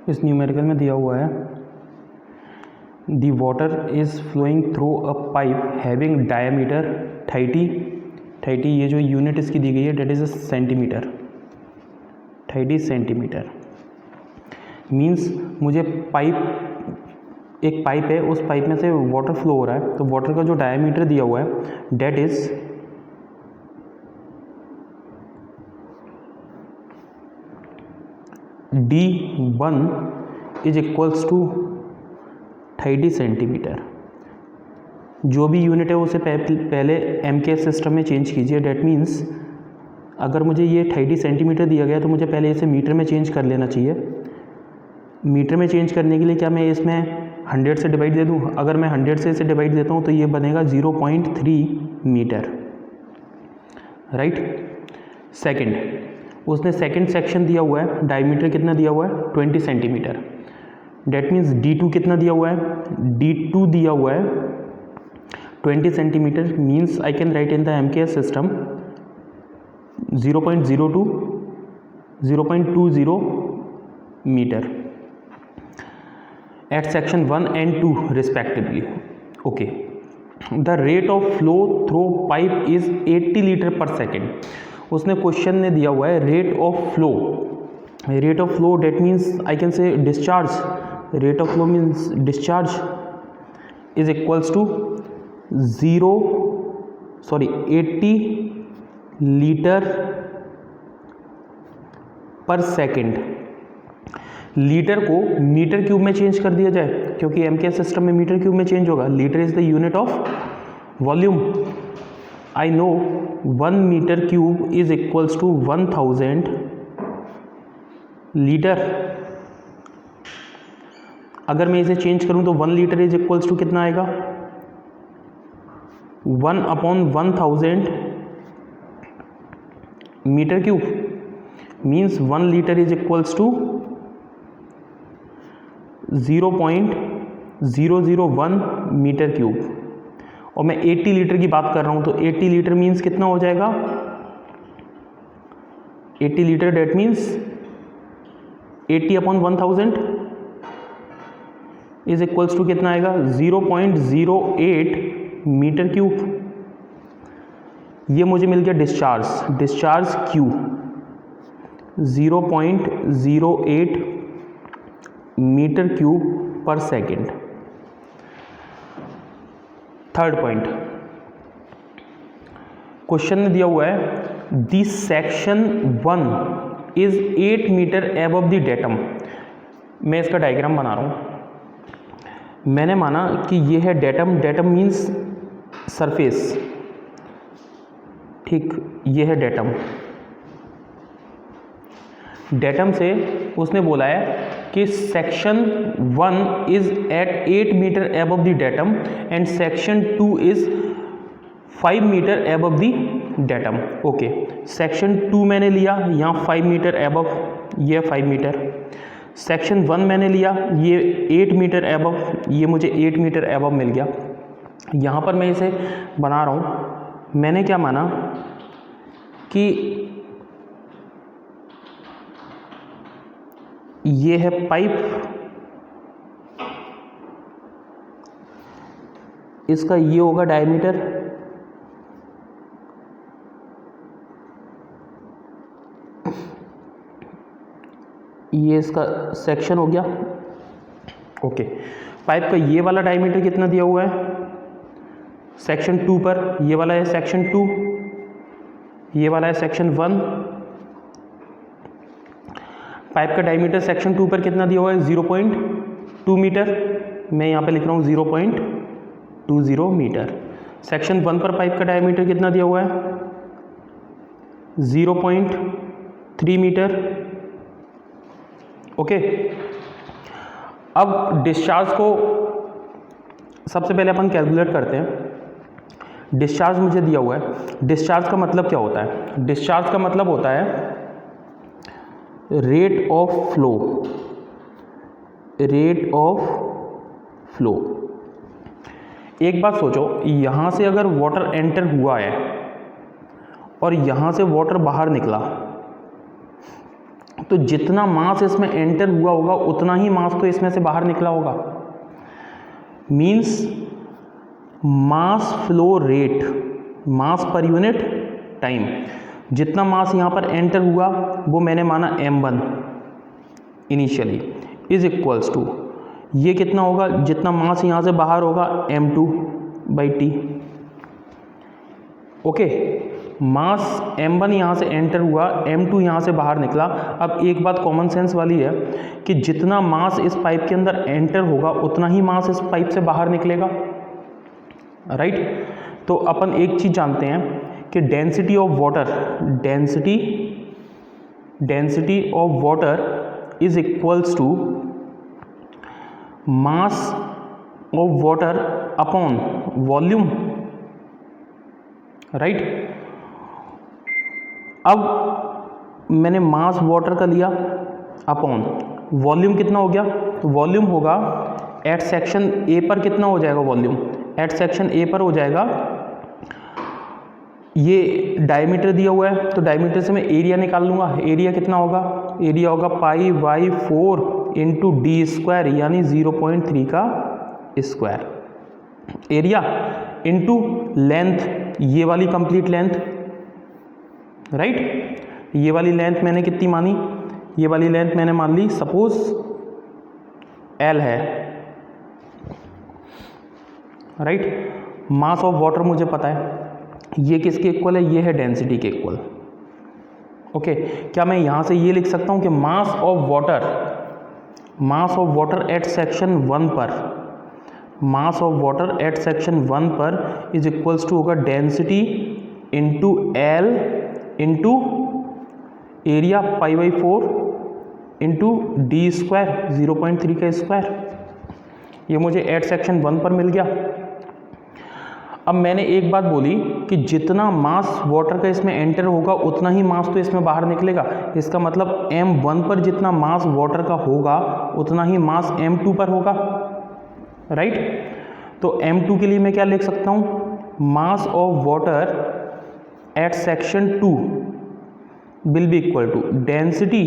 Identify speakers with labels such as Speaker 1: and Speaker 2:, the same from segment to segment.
Speaker 1: इस न्यूमेरिकल में दिया हुआ है the water is flowing through a pipe having diameter 30, ये जो यूनिट इसकी दी गई है that is a centimetre, 30 centimetre. Means मुझे एक पाइप है, उस पाइप में से वाटर फ्लो हो रहा है, तो वाटर का जो डायमीटर दिया हुआ है that is D1 is equals to 30 centimetre. जो भी यूनिट है उसे पहले MKS सिस्टम में चेंज कीजिए। डेट मीन्स अगर मुझे ये 30 सेंटीमीटर दिया गया तो मुझे पहले इसे मीटर में चेंज कर लेना चाहिए। मीटर में चेंज करने के लिए क्या मैं इसमें 100 से डिवाइड दे दूँ? अगर मैं 100 से इसे डिवाइड देता हूँ तो ये बनेगा 0.3 मीटर, राइट। सेकंड, उसने सेकंड सेक्शन दिया हुआ है, डायमीटर कितना दिया हुआ है 20 सेंटीमीटर। डेट मीन्स D2 कितना दिया हुआ है? D2 दिया हुआ है 20 centimetre. Means I can write in the MKS system 0.20 metre at section 1 and 2 respectively. Okay, the rate of flow through pipe is 80 litre per second. उसने क्वेश्चन ने दिया हुआ है rate of flow. Rate of flow that means I can say discharge, rate of flow means discharge is equals to 80 litre per second. Litre को metre cube में चेंज कर दिया जाए, क्योंकि MKS सिस्टम में मीटर क्यूब में चेंज होगा। Litre is the unit of volume. I know 1 metre cube is equals to 1000 litre. अगर मैं इसे चेंज करूं तो 1 लीटर इज इक्वल्स टू कितना आएगा? 1/1000 metre cube. Means 1 litre is equals to 0.001 metre cube. और मैं 80 लीटर की बात कर रहा हूं तो 80 लीटर मीन्स कितना हो जाएगा? 80 litre that means 80/1000 is equals to कितना आएगा? 0.08 मीटर क्यूब। ये मुझे मिल गया डिस्चार्ज क्यू 0.08 मीटर क्यूब पर सेकेंड। थर्ड पॉइंट, क्वेश्चन ने दिया हुआ है the section 1 is 8 metre above the datum. मैं इसका डायग्राम बना रहा हूं। मैंने माना कि ये है डेटम, डेटम मीन्स सरफेस, ठीक, ये है डेटम। डेटम से उसने बोला है कि section 1 is at 8 metre above the datum and section 2 is 5 metre above the datum. Okay, section 2 मैंने लिया, यहाँ 5 मीटर एबव, ये 5 मीटर। सेक्शन 1 मैंने लिया, ये 8 मीटर एबव, ये मुझे 8 मीटर एबव मिल गया। यहाँ पर मैं इसे बना रहा हूँ। मैंने क्या माना कि ये है पाइप, इसका ये होगा डायमीटर, ये इसका सेक्शन हो गया। ओके, पाइप का ये वाला डायमीटर कितना दिया हुआ है? सेक्शन 2 पर ये वाला है सेक्शन 2, ये वाला है सेक्शन 1। पाइप का डायमीटर सेक्शन 2 पर कितना दिया हुआ है? 0.2 मीटर। मैं यहाँ पे लिख रहा हूँ 0.20 मीटर। सेक्शन 1 पर पाइप का डायमीटर कितना दिया हुआ है? 0.3 मीटर। ओके, अब डिस्चार्ज को सबसे पहले अपन कैलकुलेट करते हैं। डिस्चार्ज मुझे दिया हुआ है। डिस्चार्ज का मतलब क्या होता है? डिस्चार्ज का मतलब होता है rate of flow, rate of flow. एक बात सोचो, यहाँ से अगर वाटर एंटर हुआ है और यहाँ से वाटर बाहर निकला तो जितना मास इसमें एंटर हुआ होगा उतना ही मास तो इसमें से बाहर निकला होगा। मीन्स मास फ्लो रेट, मास पर यूनिट टाइम, जितना मास यहाँ पर एंटर हुआ वो मैंने माना m1 initially is equals to, ये कितना होगा, जितना मास यहाँ से बाहर होगा m2/t। ओके, मास m1 यहाँ से एंटर हुआ, m2 यहाँ से बाहर निकला। अब एक बात कॉमन सेंस वाली है कि जितना मास इस पाइप के अंदर एंटर होगा उतना ही मास इस पाइप से बाहर निकलेगा, राइट। तो अपन एक चीज़ जानते हैं कि density of water, density of water is equals to mass of water upon volume, right. अब मैंने मास वाटर का लिया अपॉन वॉल्यूम, कितना हो गया, तो वॉल्यूम होगा एट सेक्शन ए पर कितना हो जाएगा वॉल्यूम, एट सेक्शन ए पर हो जाएगा, ये डायमीटर दिया हुआ है तो डायमीटर से मैं एरिया निकाल लूँगा। एरिया कितना होगा, एरिया होगा π/4 इंटू डी स्क्वायर यानी 0.3 का स्क्वायर एरिया इंटू लेंथ, ये वाली कंप्लीट लेंथ, राइट। ये वाली लेंथ मैंने कितनी मानी, ये वाली लेंथ मैंने मान ली सपोज L है, राइट। मास ऑफ वाटर मुझे पता है, ये किसके इक्वल है, ये है डेंसिटी के इक्वल। ओके, क्या मैं यहाँ से ये लिख सकता हूँ कि mass of water at section 1 पर, mass of water at section 1 पर इज इक्वल्स टू होगा density into L into area π/4 into D square 0.3 का स्क्वायर। ये मुझे एट सेक्शन 1 पर मिल गया। अब मैंने एक बात बोली कि जितना मास वाटर का इसमें एंटर होगा उतना ही मास तो इसमें बाहर निकलेगा। इसका मतलब m1 पर जितना मास वाटर का होगा उतना ही मास m2 पर होगा, राइट। तो m2 के लिए मैं क्या लिख सकता हूँ, mass of water at section 2 will be equal to density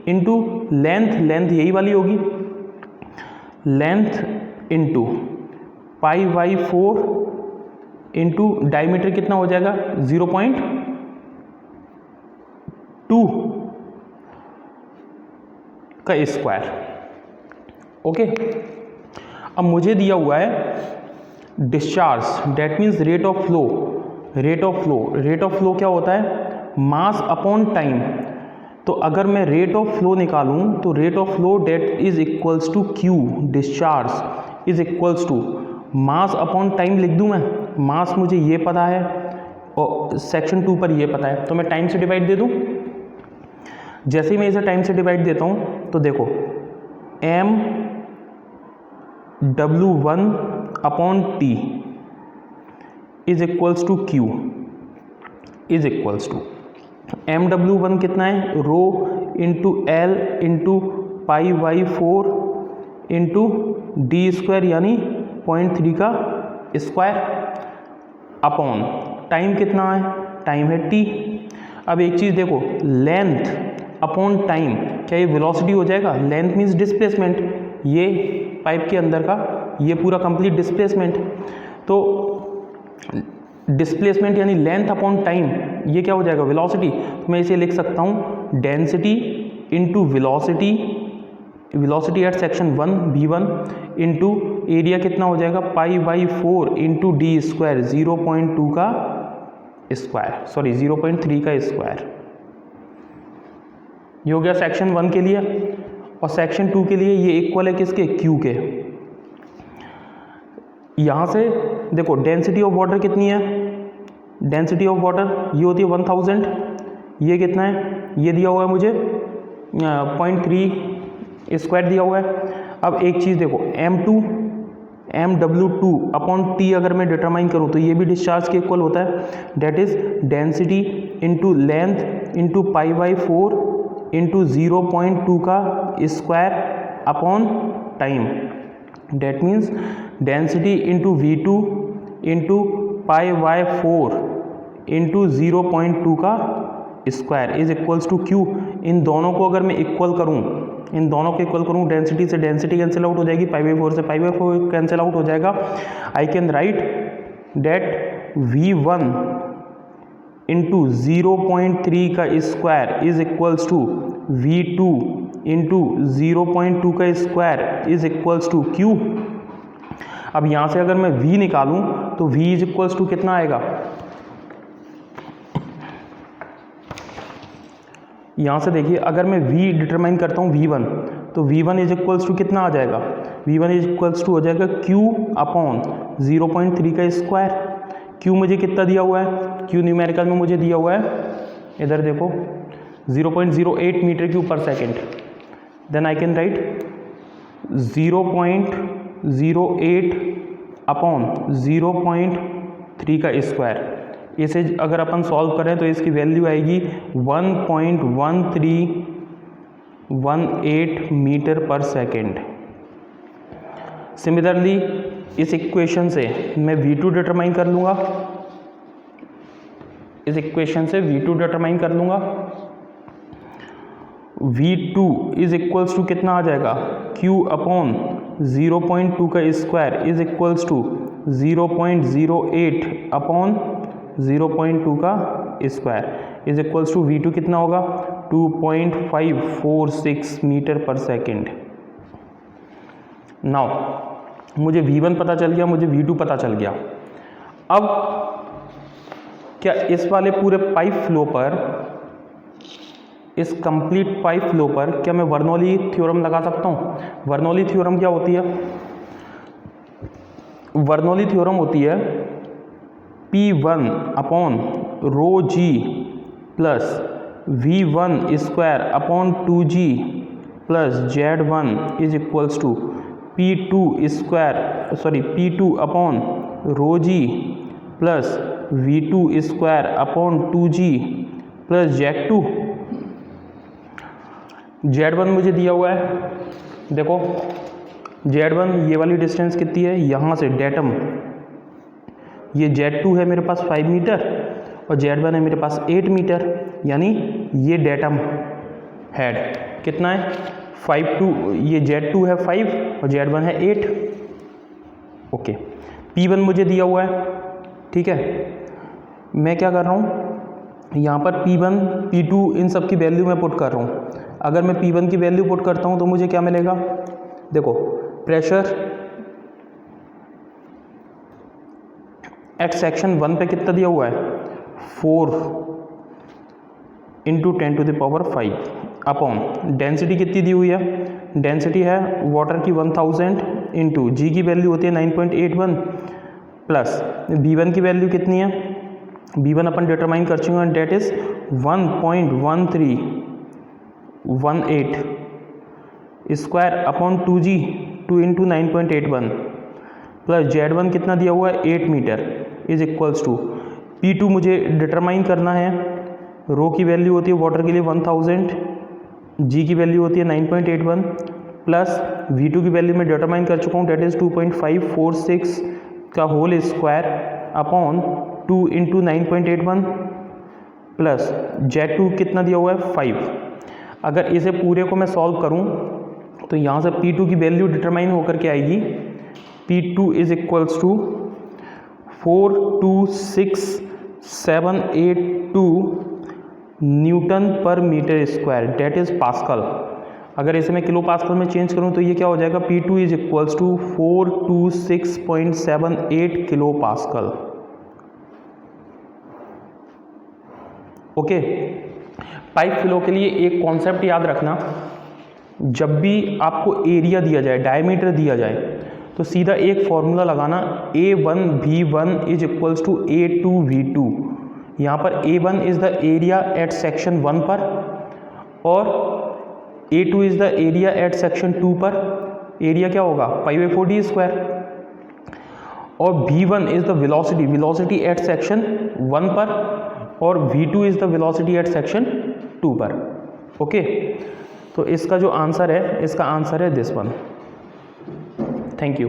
Speaker 1: into length, length यही वाली होगी, लेंथ इंटू π/4 इंटू डायमीटर कितना हो जाएगा 0.2 का स्क्वायर। ओके, अब मुझे दिया हुआ है discharge, that means rate of flow. Rate of flow क्या होता है, मास अपॉन टाइम। तो अगर मैं रेट ऑफ फ्लो निकालूं तो rate of flow that is equals to Q, discharge is equals to mass upon time लिख दूं मैं। मास मुझे ये पता है और सेक्शन 2 पर ये पता है, तो मैं टाइम से डिवाइड दे दूं। जैसे ही मैं इसे टाइम से डिवाइड देता हूं तो देखो mW1/T is equals to Q is equals to mW1 कितना है, rho into L into π/4 into D square यानी 0.3 का स्क्वायर अपॉन टाइम कितना है, टाइम है T। अब एक चीज़ देखो, लेंथ अपॉन टाइम, क्या ये वेलोसिटी हो जाएगा, लेंथ मीन्स डिस्प्लेसमेंट, ये पाइप के अंदर का ये पूरा कंप्लीट डिस्प्लेसमेंट। तो डिस्प्लेसमेंट यानी लेंथ अपॉन टाइम, ये क्या हो जाएगा वेलोसिटी। तो मैं इसे लिख सकता हूँ density into velocity at section 1 v1 into area कितना हो जाएगा π/4 इंटू डी स्क्वायर 0.2 का स्क्वायर, सॉरी 0.3 का स्क्वायर। ये हो गया सेक्शन 1 के लिए। और सेक्शन 2 के लिए ये इक्वल है किसके, Q के। यहाँ से देखो डेंसिटी ऑफ वाटर कितनी है, डेंसिटी ऑफ वाटर ये होती है 1000, ये कितना है, ये दिया हुआ है मुझे 0.3 स्क्वायर दिया हुआ है। अब एक चीज़ देखो mW2/T अगर मैं डिटरमाइन करूँ तो ये भी डिस्चार्ज के इक्वल होता है, that is density into length into π/4 into 0.2 का square upon time, that means density into V2 into π/4 into 0.2 का square is equals to Q. इन दोनों को अगर मैं इक्वल करूँ, इन दोनों को इक्वल करूँ, डेंसिटी से डेंसिटी कैंसिल आउट हो जाएगी, π/4 से π/4 कैंसिल आउट हो जाएगा। I can write that V1 into 0.3 का square is equals to V2 into 0.2 का square is equals to Q। अब यहाँ से अगर मैं V निकालूं तो V इज इक्वल्स टू कितना आएगा, यहाँ से देखिए अगर मैं V डिटरमाइन करता हूँ V1, तो V1 इज इक्वल्स टू कितना आ जाएगा, V1 इज इक्वल्स टू हो जाएगा Q अपॉन 0.3 का स्क्वायर। Q मुझे कितना दिया हुआ है, Q न्यूमेरिकल में मुझे दिया हुआ है, इधर देखो 0.08 मीटर क्यूब पर second. Then I can write 0.08 upon 0.3 का स्क्वायर। इसे अगर अपन सॉल्व करें तो इसकी वैल्यू आएगी 1.1318 मीटर पर सेकेंड। सिमिलरली इस इक्वेशन से मैं V2 डिटरमाइन कर लूँगा, इस इक्वेशन से V2 डिटरमाइन कर लूँगा। V2 इज इक्वल्स टू कितना आ जाएगा, Q अपॉन 0.2 का square is equals to 0.08 upon 0.2 का square is equals to V2 कितना होगा 2.546 मीटर पर सेकेंड। नाउ मुझे V1 पता चल गया, मुझे V2 पता चल गया। अब क्या इस वाले पूरे पाइप फ्लो पर, इस कंप्लीट पाइप फ्लो पर क्या मैं बर्नौली थ्योरम लगा सकता हूँ? बर्नौली थ्योरम क्या होती है? बर्नौली थ्योरम होती है P1 upon rho G plus V1 square upon 2G plus Z1 is equals to P2 upon rho G plus V2 square upon 2G plus Z2। Z1 मुझे दिया हुआ है, देखो Z1 ये वाली डिस्टेंस कितनी है, यहाँ से डेटम, ये Z2 है मेरे पास 5 मीटर और Z1 है मेरे पास 8 मीटर, यानी ये डेटम हेड कितना है 5 2, ये Z2 है 5 और Z1 है 8। ओके, P1 मुझे दिया हुआ है, ठीक है। मैं क्या कर रहा हूँ, यहाँ पर P1 P2 इन सब की वैल्यू मैं पुट कर रहा हूँ। अगर मैं P1 की वैल्यू पुट करता हूँ तो मुझे क्या मिलेगा, देखो प्रेशर एट सेक्शन 1 पे कितना दिया हुआ है 4 इंटू 10⁵ अपॉन डेंसिटी कितनी दी हुई है, डेंसिटी है वाटर की 1000 इंटू जी की वैल्यू होती है 9.81 प्लस V1 की वैल्यू कितनी है, V1 अपन डिटरमाइन कर चुके हैं, that is 1.1318 square upon 2G 2 into 9.81 plus Z1 कितना दिया हुआ है 8 metre is equals to P2 मुझे डिटरमाइन करना है, रो की वैल्यू होती है वाटर के लिए 1000, G की वैल्यू होती है 9.81 प्लस V2 की वैल्यू मैं डिटरमाइन कर चुका हूँ, डेट इज 2.546 का whole square upon 2 into 9.81 plus Z2 कितना दिया हुआ है 5। अगर इसे पूरे को मैं सॉल्व करूं तो यहाँ से P2 की वैल्यू डिटरमाइन होकर के आएगी, P2 is equals to 426,782 newton per metre square, that is pascal. अगर इसे मैं किलो पास्कल में चेंज करूं तो ये क्या हो जाएगा, P2 is equals to 426.78 kilo pascal. Okay, pipe flow के लिए एक कॉन्सेप्ट याद रखना, जब भी आपको एरिया दिया जाए, डायमीटर दिया जाए, तो सीधा एक फॉर्मूला लगाना, A1V1 is equals to A2V2। यहाँ पर A1 is the area at section 1 पर और A2 is the area at section 2 पर। एरिया क्या होगा π/4d स्क्वायर, और V1 is the velocity, velocity at section 1 पर, और V2 is the velocity at section 2 पर। ओके, तो इसका जो आंसर है, इसका आंसर है दिस वन। Thank you.